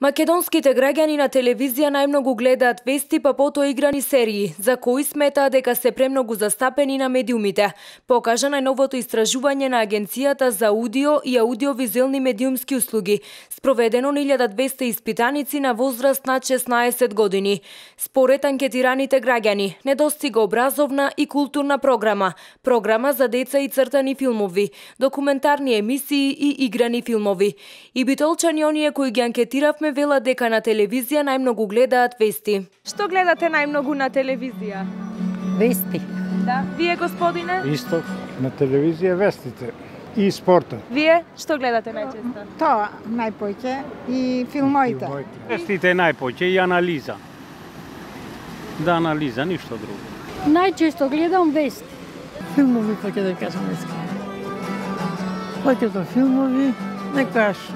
Македонските граѓани на телевизија најмногу гледаат вести, па потоа играни серии, за кои сметаат дека се премногу застапени на медиумите, покажа најновото истражување на Агенцијата за аудио и аудиовизуелни медиумски услуги, спроведено на 1200 испитаници на возраст над 16 години. Според анкетираните граѓани, недостига образовна и културна програма за деца и цртани филмови, документарни емисии и играни филмови. И битолчани оние кои ги анкетиравме велат дека на телевизија најмногу гледаат вести. Што гледате најмногу на телевизија? Вести. Да. Вие, господине? Исто, на телевизија вестите и спорта. Вие што гледате најчесто? Тоа најпоќе и филмоите. Вестите најпоќе и анализа. Да, анализа, ништо друго. Најчесто гледам вести. Филмови, па ќе да кажам вести. Повеќето филмови, некојаш,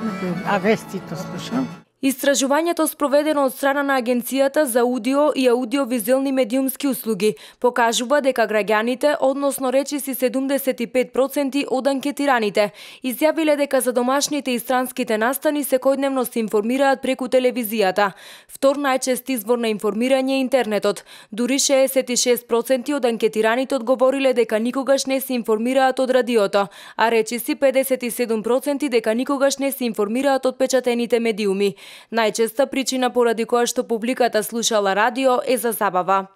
а вестито слушам. Истражувањето спроведено од страна на Агенцијата за аудио и аудиовизуелни медиумски услуги покажува дека граѓаните, односно речиси 75% од анкетираните, изјавиле дека за домашните и странските настани секојдневно се информираат преку телевизијата. Втор најчест извор на информирање е интернетот. Дури 66% од анкетираните одговориле дека никогаш не се информираат од радиото, а речиси 57% дека никогаш не се информираат од печатените медиуми. Најчеста причина поради која што публиката слушала радио е за забава.